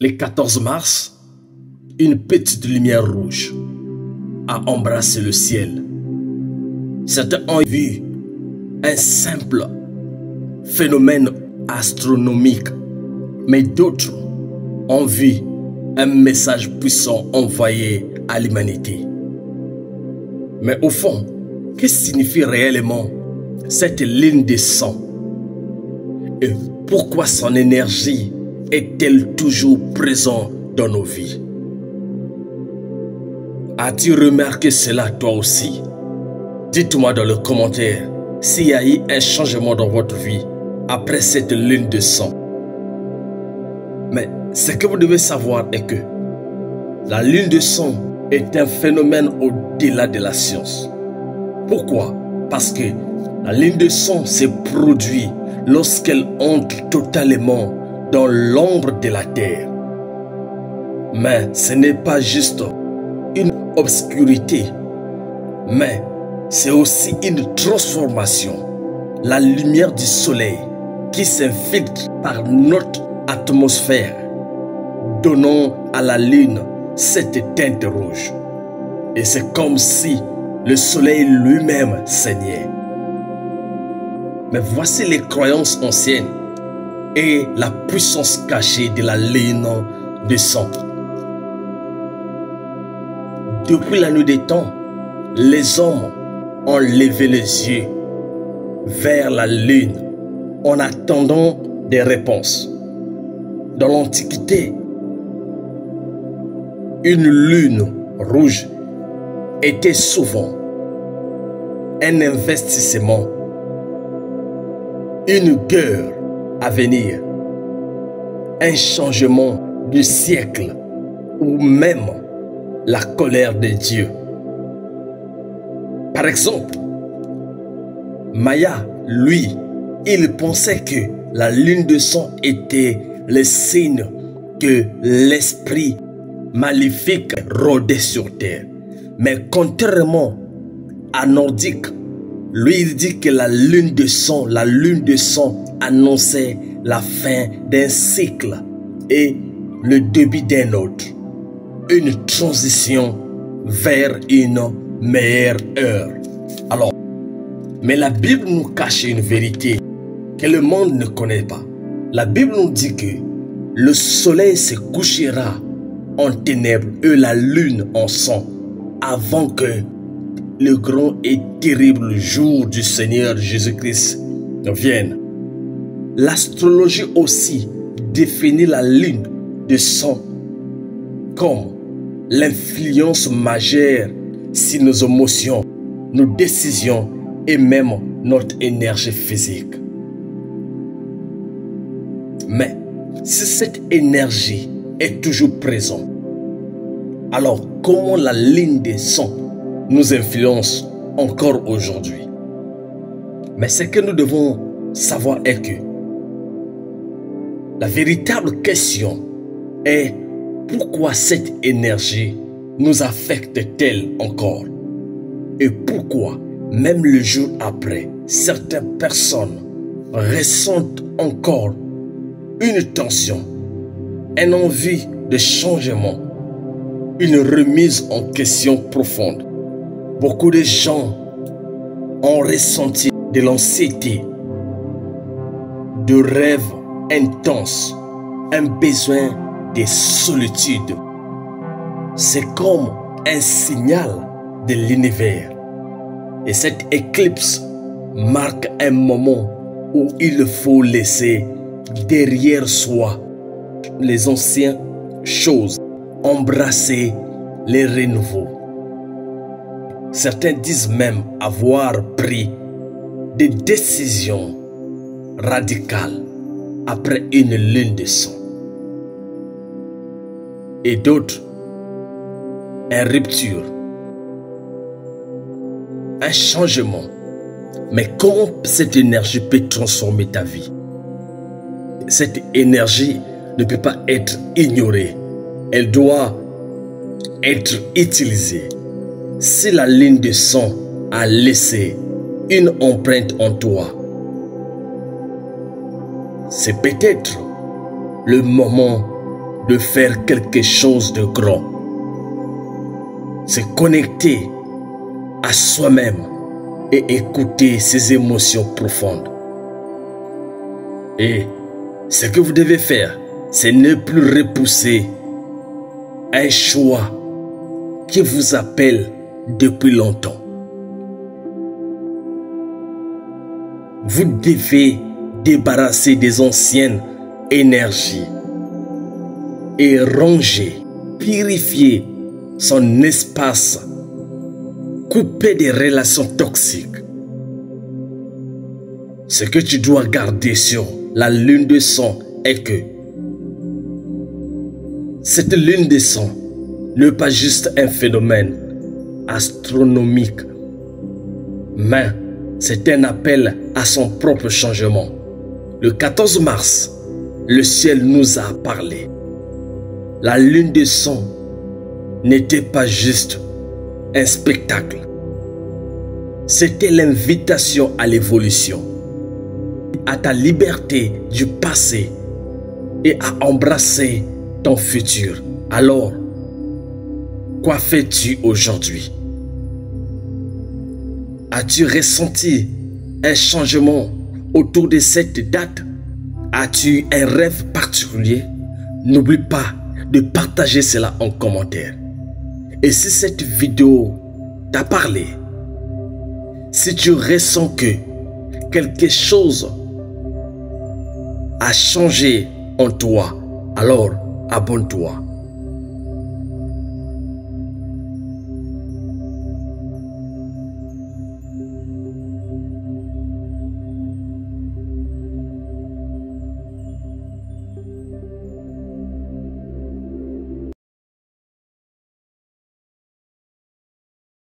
Le 14 mars, une petite lumière rouge a embrassé le ciel. Certains ont vu un simple phénomène astronomique, mais d'autres ont vu un message puissant envoyé à l'humanité. Mais au fond, que signifie réellement cette ligne de sang? Et pourquoi son énergie est-elle toujours présente dans nos vies? As-tu remarqué cela toi aussi? Dites-moi dans le commentaire s'il y a eu un changement dans votre vie après cette ligne de sang. Mais ce que vous devez savoir est que la ligne de sang est un phénomène au-delà de la science. Pourquoi? Parce que la ligne de sang se produit lorsqu'elle entre totalement dans l'ombre de la terre. Mais ce n'est pas juste une obscurité, mais c'est aussi une transformation. La lumière du soleil qui s'infiltre par notre atmosphère, donnant à la lune cette teinte rouge. Et c'est comme si le soleil lui-même saignait. Mais voici les croyances anciennes et la puissance cachée de la ligne de sang. Depuis la nuit des temps, les hommes ont levé les yeux vers la lune en attendant des réponses. Dans l'Antiquité, une lune rouge était souvent un investissement, une guerre à venir, un changement du siècle ou même la colère de Dieu. Par exemple, Maya, lui, il pensait que la lune de sang était le signe que l'esprit maléfique rôdait sur terre. Mais contrairement à Nordique, lui il dit que la lune de sang annonçait la fin d'un cycle et le début d'un autre. Une transition vers une meilleure heure. Alors, mais la Bible nous cache une vérité que le monde ne connaît pas. La Bible nous dit que le soleil se couchera en ténèbres et la lune en sang avant que le grand et terrible jour du Seigneur Jésus-Christ vienne. L'astrologie aussi définit la lune de sang comme l'influence majeure sur nos émotions, nos décisions et même notre énergie physique. Mais si cette énergie est toujours présente, alors comment la ligne des sang nous influence encore aujourd'hui? Mais ce que nous devons savoir est que la véritable question est pourquoi cette énergie nous affecte-t-elle encore? Et pourquoi, même le jour après, certaines personnes ressentent encore une tension, une envie de changement, une remise en question profonde? Beaucoup de gens ont ressenti de l'anxiété, de rêves intenses, un besoin de solitude. C'est comme un signal de l'univers. Et cette éclipse marque un moment où il faut laisser derrière soi les anciennes choses, embrasser les renouveaux. Certains disent même avoir pris des décisions radicales après une lune de sang. Et d'autres, une rupture, un changement. Mais comment cette énergie peut transformer ta vie? Cette énergie ne peut pas être ignorée. Elle doit être utilisée. Si la ligne de sang a laissé une empreinte en toi, c'est peut-être le moment de faire quelque chose de grand. Se connecter à soi-même et écouter ses émotions profondes. Et ce que vous devez faire, c'est ne plus repousser un choix qui vous appelle depuis longtemps. Vous devez débarrasser des anciennes énergies et ranger, purifier son espace, couper des relations toxiques. Ce que tu dois garder sur la lune de sang est que cette lune de sang n'est pas juste un phénomène astronomique, mais c'est un appel à son propre changement. Le 14 mars, le ciel nous a parlé. La lune de sang n'était pas juste un spectacle. C'était l'invitation à l'évolution, à ta liberté du passé et à embrasser ton futur. Alors, quoi fais-tu aujourd'hui? As-tu ressenti un changement autour de cette date? As-tu un rêve particulier? N'oublie pas de partager cela en commentaire. Et si cette vidéo t'a parlé, si tu ressens que quelque chose a changé en toi, alors abonne-toi.